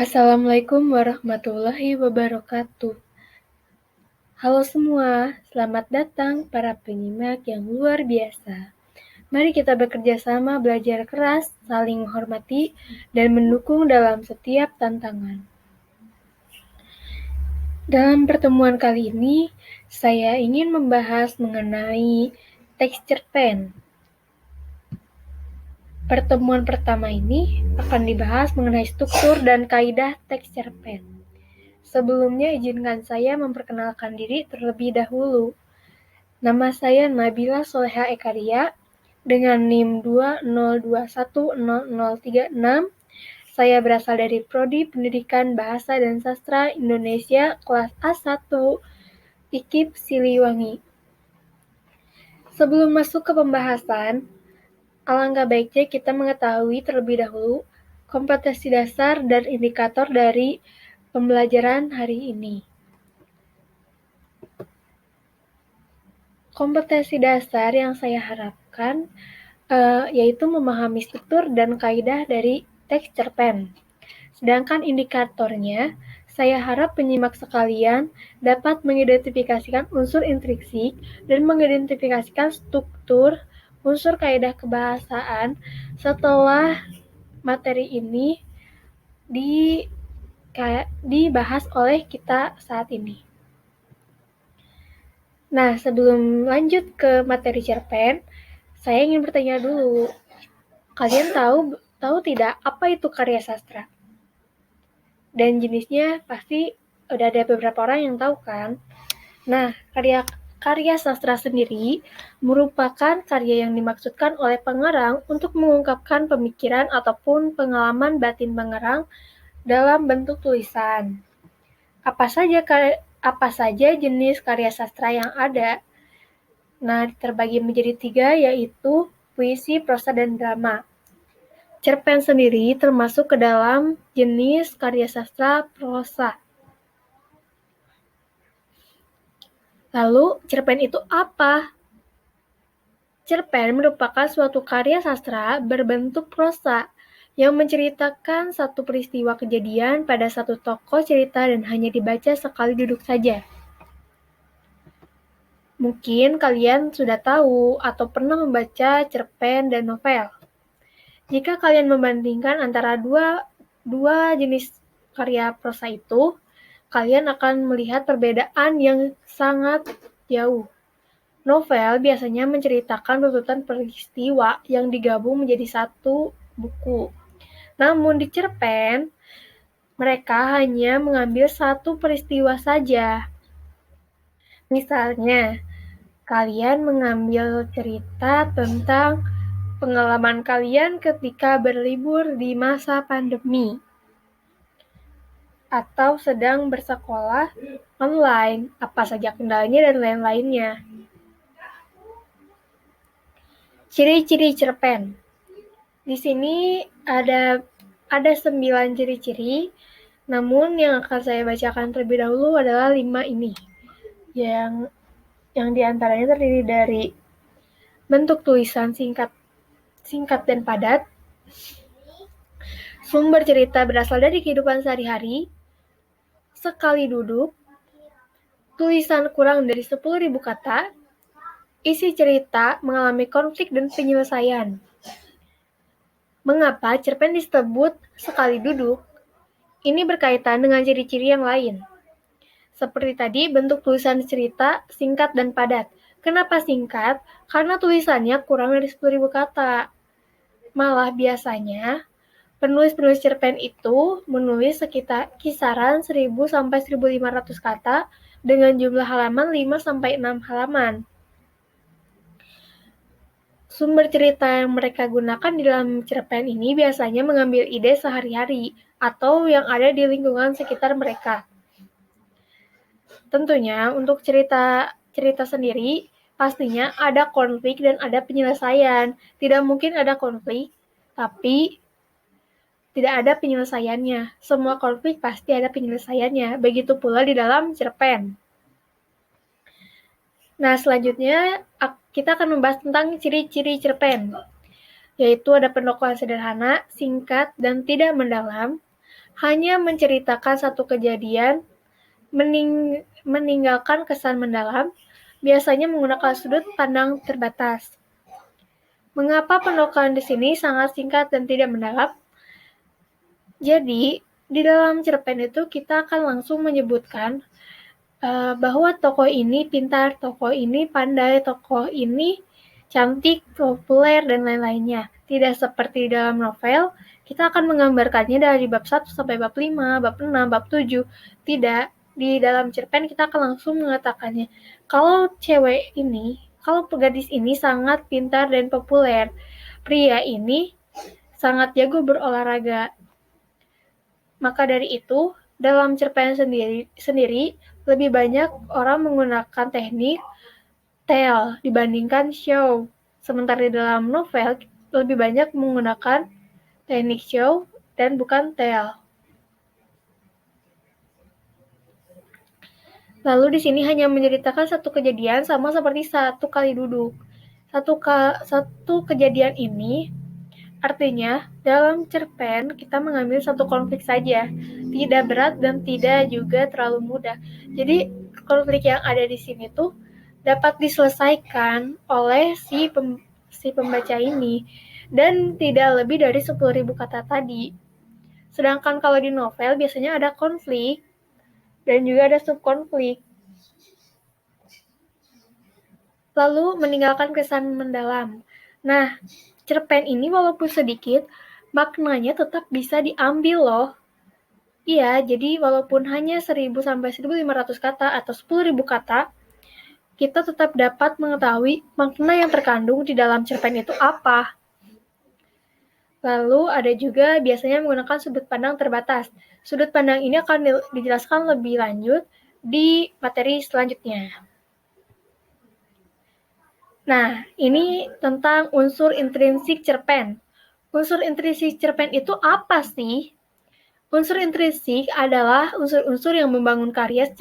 Assalamualaikum warahmatullahi wabarakatuh. Halo semua, selamat datang para penyimak yang luar biasa. Mari kita bekerja sama, belajar keras, saling menghormati, dan mendukung dalam setiap tantangan. Dalam pertemuan kali ini, saya ingin membahas mengenai teks cerpen. Pertemuan pertama ini akan dibahas mengenai struktur dan kaidah teks cerpen. Sebelumnya, izinkan saya memperkenalkan diri terlebih dahulu. Nama saya Nabila Soleha Ekaria dengan NIM 202100036. Saya berasal dari Prodi Pendidikan Bahasa dan Sastra Indonesia kelas A1 IKIP Siliwangi. Sebelum masuk ke pembahasan, alangkah baiknya kita mengetahui terlebih dahulu kompetensi dasar dan indikator dari pembelajaran hari ini. Kompetensi dasar yang saya harapkan yaitu memahami struktur dan kaidah dari teks cerpen. Sedangkan indikatornya, saya harap penyimak sekalian dapat mengidentifikasikan unsur intrinsik dan mengidentifikasikan struktur unsur kaidah kebahasaan setelah materi ini dibahas oleh kita saat ini. Nah, sebelum lanjut ke materi cerpen, saya ingin bertanya dulu. Kalian tahu tidak apa itu karya sastra? Dan jenisnya pasti udah ada beberapa orang yang tahu kan? Nah, karya sastra sendiri merupakan karya yang dimaksudkan oleh pengarang untuk mengungkapkan pemikiran ataupun pengalaman batin pengarang dalam bentuk tulisan. Apa saja jenis karya sastra yang ada? Nah, terbagi menjadi 3, yaitu puisi, prosa, dan drama. Cerpen sendiri termasuk ke dalam jenis karya sastra prosa. Lalu, cerpen itu apa? Cerpen merupakan suatu karya sastra berbentuk prosa yang menceritakan satu peristiwa kejadian pada satu tokoh cerita dan hanya dibaca sekali duduk saja. Mungkin kalian sudah tahu atau pernah membaca cerpen dan novel. Jika kalian membandingkan antara dua jenis karya prosa itu, kalian akan melihat perbedaan yang sangat jauh. Novel biasanya menceritakan runtutan peristiwa yang digabung menjadi satu buku. Namun di cerpen, mereka hanya mengambil satu peristiwa saja. Misalnya, kalian mengambil cerita tentang pengalaman kalian ketika berlibur di masa pandemi atau sedang bersekolah online, apa saja kendalanya dan lain-lainnya. Ciri-ciri cerpen. Di sini ada 9 ciri-ciri, namun yang akan saya bacakan terlebih dahulu adalah 5 ini. Yang diantaranya terdiri dari bentuk tulisan singkat dan padat, sumber cerita berasal dari kehidupan sehari-hari, sekali duduk, tulisan kurang dari 10.000 kata, isi cerita mengalami konflik dan penyelesaian. Mengapa cerpen disebut sekali duduk? Ini berkaitan dengan ciri-ciri yang lain. Seperti tadi, bentuk tulisan cerita singkat dan padat. Kenapa singkat? Karena tulisannya kurang dari 10.000 kata. Malah biasanya, penulis cerpen itu menulis sekitar kisaran 1.000 sampai 1.500 kata dengan jumlah halaman 5 sampai 6 halaman. Sumber cerita yang mereka gunakan di dalam cerpen ini biasanya mengambil ide sehari-hari atau yang ada di lingkungan sekitar mereka. Tentunya untuk cerita sendiri pastinya ada konflik dan ada penyelesaian. Tidak mungkin ada konflik, tapi tidak ada penyelesaiannya. Semua konflik pasti ada penyelesaiannya. Begitu pula di dalam cerpen. Nah, selanjutnya kita akan membahas tentang ciri-ciri cerpen, yaitu ada pendokuan sederhana, singkat, dan tidak mendalam, hanya menceritakan satu kejadian, meninggalkan kesan mendalam, biasanya menggunakan sudut pandang terbatas. Mengapa penokohan di sini sangat singkat dan tidak mendalam? Jadi, di dalam cerpen itu kita akan langsung menyebutkan bahwa tokoh ini pintar, tokoh ini pandai, tokoh ini cantik, populer, dan lain-lainnya. Tidak seperti dalam novel, kita akan menggambarkannya dari bab 1 sampai bab 5, bab 6, bab 7. Tidak, di dalam cerpen kita akan langsung mengatakannya. Kalau gadis ini sangat pintar dan populer. Pria ini sangat jago berolahraga. Maka dari itu, dalam cerpen sendiri lebih banyak orang menggunakan teknik tell dibandingkan show. Sementara di dalam novel lebih banyak menggunakan teknik show dan bukan tell. Lalu di sini hanya menceritakan satu kejadian sama seperti satu kali duduk. Satu kejadian ini artinya dalam cerpen kita mengambil satu konflik saja, tidak berat dan tidak juga terlalu mudah. Jadi konflik yang ada di sini tuh dapat diselesaikan oleh si pembaca ini dan tidak lebih dari 10.000 kata tadi. Sedangkan kalau di novel biasanya ada konflik dan juga ada subkonflik. Lalu meninggalkan kesan mendalam. Nah, cerpen ini walaupun sedikit, maknanya tetap bisa diambil loh. Iya, jadi walaupun hanya 1.000 sampai 1.500 kata atau 10.000 kata, kita tetap dapat mengetahui makna yang terkandung di dalam cerpen itu apa. Lalu ada juga biasanya menggunakan sudut pandang terbatas. Sudut pandang ini akan dijelaskan lebih lanjut di materi selanjutnya. Nah, ini tentang unsur intrinsik cerpen. Unsur intrinsik cerpen itu apa sih? Unsur intrinsik adalah unsur-unsur yang membangun karya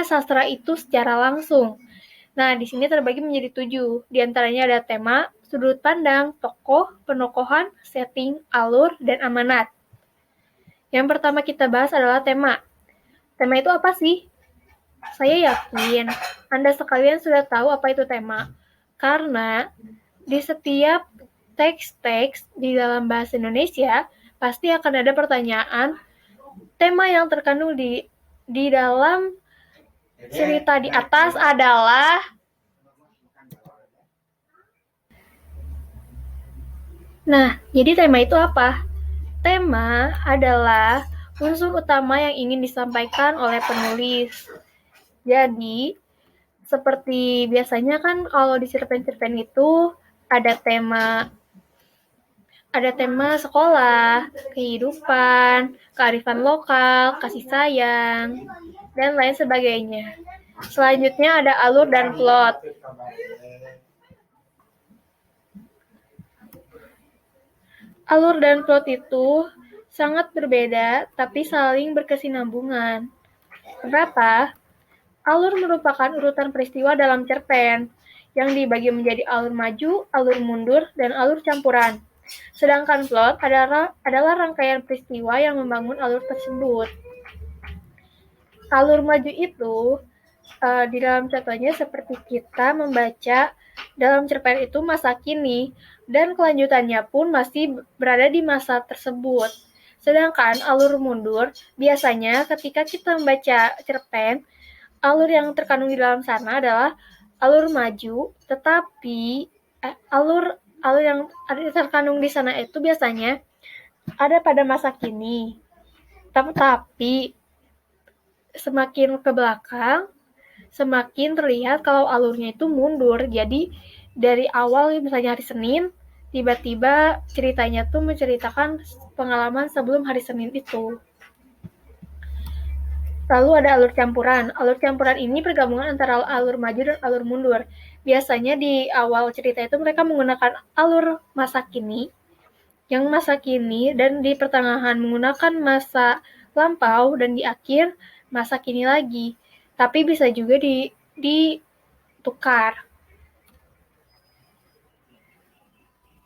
sastra itu secara langsung. Nah, di sini terbagi menjadi 7. Di antaranya ada tema, sudut pandang, tokoh, penokohan, setting, alur, dan amanat. Yang pertama kita bahas adalah tema. Tema itu apa sih? Saya yakin Anda sekalian sudah tahu apa itu tema. Karena di setiap teks-teks di dalam bahasa Indonesia, pasti akan ada pertanyaan, tema yang terkandung di dalam cerita di atas adalah. Nah, jadi tema itu apa? Tema adalah unsur utama yang ingin disampaikan oleh penulis. Jadi, seperti biasanya kan kalau di cerpen-cerpen itu ada tema sekolah, kehidupan, kearifan lokal, kasih sayang, dan lain sebagainya. Selanjutnya ada alur dan plot. Alur dan plot itu sangat berbeda, tapi saling berkesinambungan. Kenapa? Alur merupakan urutan peristiwa dalam cerpen, yang dibagi menjadi alur maju, alur mundur, dan alur campuran. Sedangkan plot adalah rangkaian peristiwa yang membangun alur tersebut. Alur maju itu di dalam contohnya seperti kita membaca dalam cerpen itu masa kini dan kelanjutannya pun masih berada di masa tersebut. Sedangkan alur mundur biasanya ketika kita membaca cerpen, alur yang terkandung di dalam sana adalah alur maju, tetapi alur yang ada terkandung di sana itu biasanya ada pada masa kini. Tapi semakin ke belakang, semakin terlihat kalau alurnya itu mundur. Jadi dari awal misalnya hari Senin, tiba-tiba ceritanya tuh menceritakan pengalaman sebelum hari Senin itu. Lalu ada alur campuran. Alur campuran ini pergabungan antara alur maju dan alur mundur. Biasanya di awal cerita itu mereka menggunakan alur masa kini, dan di pertengahan menggunakan masa lampau dan di akhir masa kini lagi. Tapi bisa juga ditukar.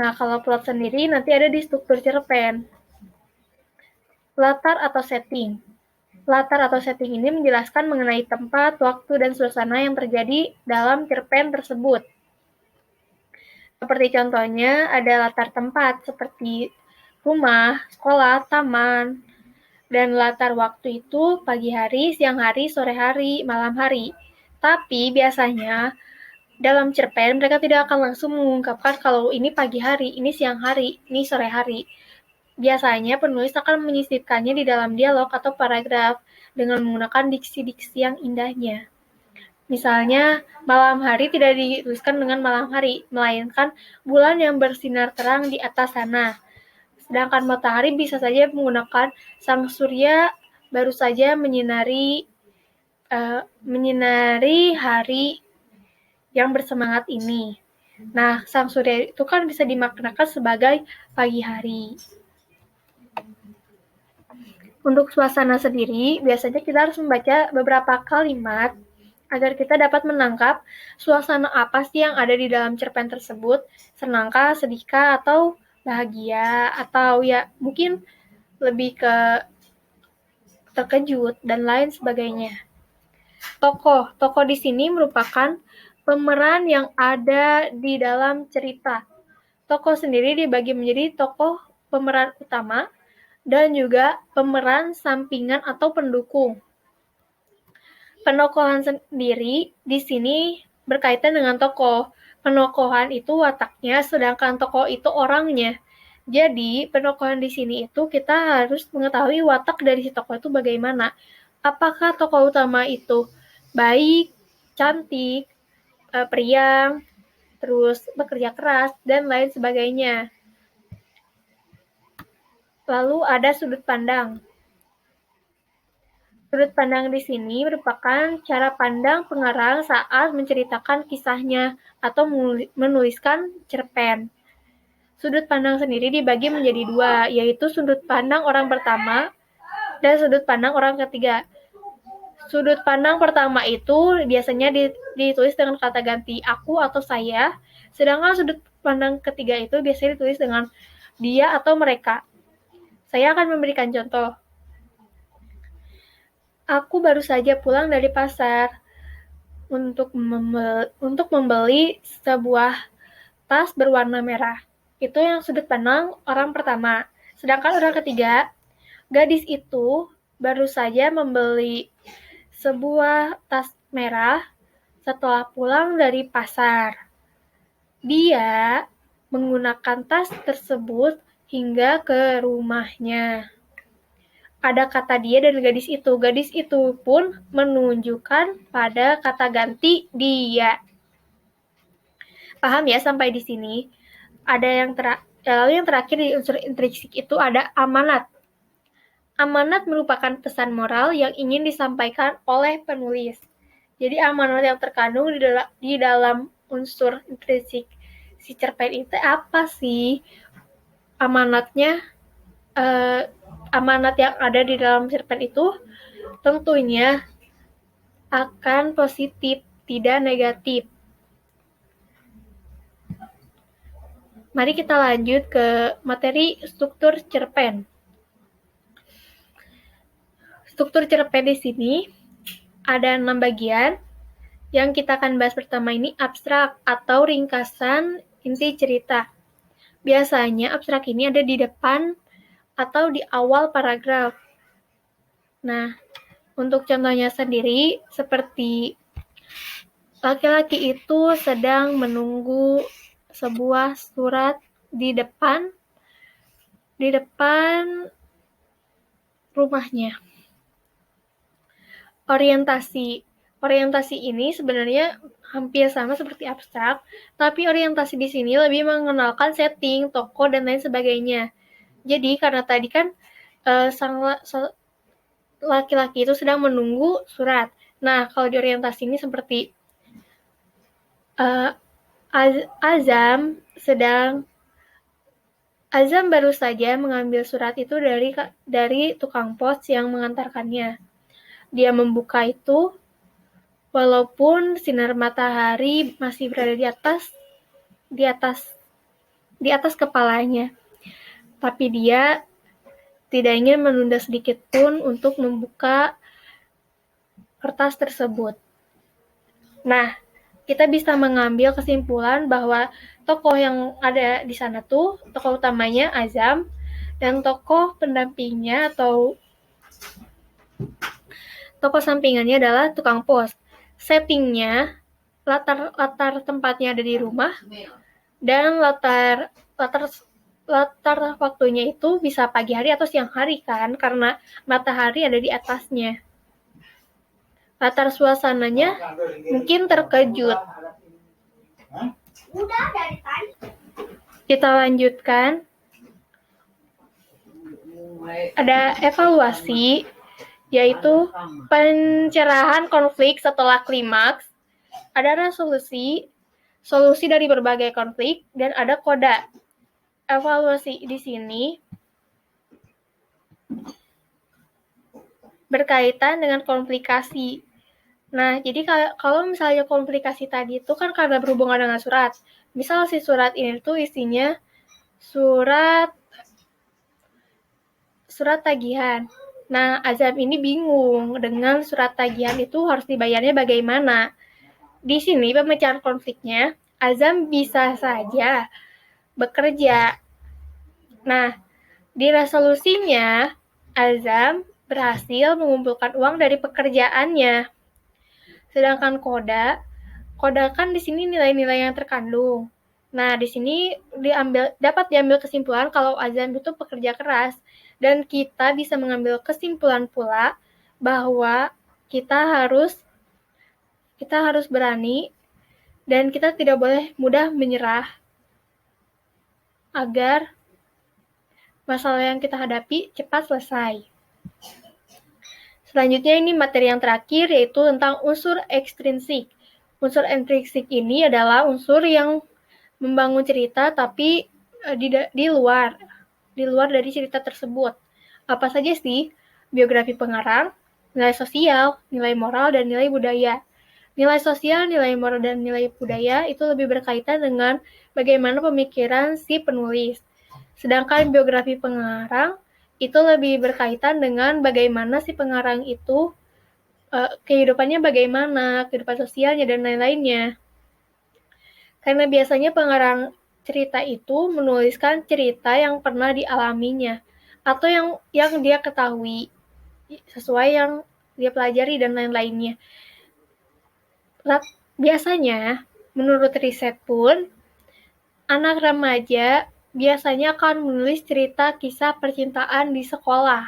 Nah, kalau plot sendiri nanti ada di struktur cerpen. Latar atau setting. Latar atau setting ini menjelaskan mengenai tempat, waktu, dan suasana yang terjadi dalam cerpen tersebut. Seperti contohnya ada latar tempat seperti rumah, sekolah, taman, dan latar waktu itu pagi hari, siang hari, sore hari, malam hari. Tapi biasanya dalam cerpen mereka tidak akan langsung mengungkapkan kalau ini pagi hari, ini siang hari, ini sore hari. Biasanya penulis akan menyisipkannya di dalam dialog atau paragraf dengan menggunakan diksi-diksi yang indahnya. Misalnya, malam hari tidak dituliskan dengan malam hari, melainkan bulan yang bersinar terang di atas sana. Sedangkan matahari bisa saja menggunakan sang surya baru saja menyinari hari yang bersemangat ini. Nah, sang surya itu kan bisa dimaknakan sebagai pagi hari. Untuk suasana sendiri, biasanya kita harus membaca beberapa kalimat agar kita dapat menangkap suasana apa sih yang ada di dalam cerpen tersebut, senangkah, sedihkah, atau bahagia, atau ya mungkin lebih ke terkejut, dan lain sebagainya. Tokoh di sini merupakan pemeran yang ada di dalam cerita. Tokoh sendiri dibagi menjadi tokoh pemeran utama dan juga pemeran sampingan atau pendukung. Penokohan sendiri di sini berkaitan dengan tokoh. Penokohan itu wataknya, sedangkan tokoh itu orangnya. Jadi, penokohan di sini itu kita harus mengetahui watak dari si tokoh itu bagaimana. Apakah tokoh utama itu baik, cantik, periang, terus bekerja keras, dan lain sebagainya. Lalu ada sudut pandang. Sudut pandang di sini merupakan cara pandang pengarang saat menceritakan kisahnya atau menuliskan cerpen. Sudut pandang sendiri dibagi menjadi dua, yaitu sudut pandang orang pertama dan sudut pandang orang ketiga. Sudut pandang pertama itu biasanya ditulis dengan kata ganti aku atau saya, sedangkan sudut pandang ketiga itu biasanya ditulis dengan dia atau mereka. Saya akan memberikan contoh. Aku baru saja pulang dari pasar untuk membeli sebuah tas berwarna merah. Itu yang sudut pandang orang pertama. Sedangkan orang ketiga, gadis itu baru saja membeli sebuah tas merah setelah pulang dari pasar. Dia menggunakan tas tersebut hingga ke rumahnya. Ada kata dia dan gadis itu. Gadis itu pun menunjukkan pada kata ganti dia. Paham ya sampai di sini? Ada lalu yang terakhir di unsur intrinsik itu ada amanat. Amanat merupakan pesan moral yang ingin disampaikan oleh penulis. Jadi amanat yang terkandung di dalam unsur intrinsik si cerpen itu apa sih? Amanatnya amanat yang ada di dalam cerpen itu tentunya akan positif, tidak negatif. Mari kita lanjut ke materi struktur cerpen. Struktur cerpen di sini ada 6 bagian. Yang kita akan bahas pertama ini abstrak atau ringkasan inti cerita. Biasanya abstrak ini ada di depan atau di awal paragraf. Nah, untuk contohnya sendiri, seperti laki-laki itu sedang menunggu sebuah surat di depan rumahnya. Orientasi ini sebenarnya hampir sama seperti abstrak, tapi orientasi di sini lebih mengenalkan setting, tokoh, dan lain sebagainya. Jadi karena tadi kan sang laki-laki itu sedang menunggu surat. Nah, kalau di orientasi ini seperti Azam baru saja mengambil surat itu dari tukang pos yang mengantarkannya. Dia membuka itu, walaupun sinar matahari masih berada di atas kepalanya, tapi dia tidak ingin menunda sedikit pun untuk membuka kertas tersebut. Nah, kita bisa mengambil kesimpulan bahwa tokoh yang ada di sana tuh, tokoh utamanya Azam, dan tokoh pendampingnya atau tokoh sampingannya adalah tukang pos. Settingnya, latar tempatnya ada di rumah, dan latar waktunya itu bisa pagi hari atau siang hari kan, karena matahari ada di atasnya. Latar suasananya mungkin terkejut. Kita lanjutkan. Ada evaluasi, yaitu pencerahan konflik setelah klimaks. Ada resolusi, solusi dari berbagai konflik, dan ada koda. Evaluasi di sini berkaitan dengan komplikasi. Nah, jadi kalau misalnya komplikasi tadi itu kan karena berhubungan dengan surat. Misal si surat ini tuh isinya surat tagihan. Nah, Azam ini bingung dengan surat tagihan itu harus dibayarnya bagaimana. Di sini pemecahan konfliknya, Azam bisa saja bekerja. Nah, di resolusinya, Azam berhasil mengumpulkan uang dari pekerjaannya. Sedangkan koda kan di sini nilai-nilai yang terkandung. Nah, di sini dapat diambil kesimpulan kalau Azam itu pekerja keras, dan kita bisa mengambil kesimpulan pula bahwa kita harus berani dan kita tidak boleh mudah menyerah agar masalah yang kita hadapi cepat selesai. Selanjutnya ini materi yang terakhir, yaitu tentang unsur ekstrinsik. Unsur ekstrinsik ini adalah unsur yang membangun cerita tapi di luar dari cerita tersebut. Apa saja sih? Biografi pengarang, nilai sosial, nilai moral, dan nilai budaya. Nilai sosial, nilai moral, dan nilai budaya itu lebih berkaitan dengan bagaimana pemikiran si penulis. Sedangkan biografi pengarang itu lebih berkaitan dengan bagaimana si pengarang itu kehidupannya bagaimana, kehidupan sosialnya, dan lain-lainnya. Karena biasanya pengarang cerita itu menuliskan cerita yang pernah dialaminya atau yang dia ketahui sesuai yang dia pelajari dan lain-lainnya. Biasanya, menurut riset pun, anak remaja biasanya akan menulis cerita kisah percintaan di sekolah.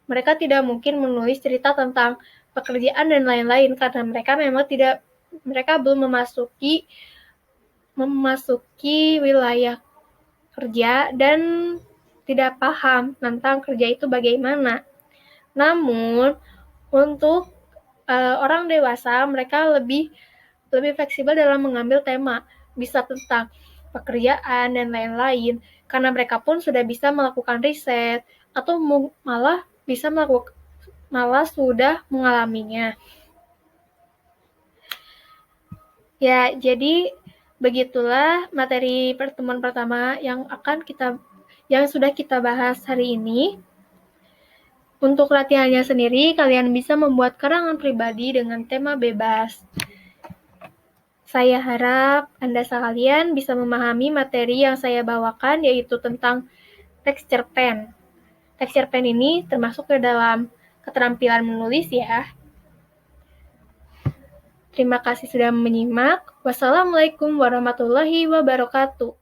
Mereka tidak mungkin menulis cerita tentang pekerjaan dan lain-lain karena mereka belum memasuki wilayah kerja dan tidak paham tentang kerja itu bagaimana. Namun, untuk orang dewasa, mereka lebih fleksibel dalam mengambil tema, bisa tentang pekerjaan dan lain-lain, karena mereka pun sudah bisa melakukan riset, atau malah sudah mengalaminya. Ya, jadi begitulah materi pertemuan pertama yang sudah kita bahas hari ini. Untuk latihannya sendiri, kalian bisa membuat karangan pribadi dengan tema bebas. Saya harap Anda sekalian bisa memahami materi yang saya bawakan, yaitu tentang teks cerpen. Teks cerpen ini termasuk ke dalam keterampilan menulis ya. Terima kasih sudah menyimak. Wassalamualaikum warahmatullahi wabarakatuh.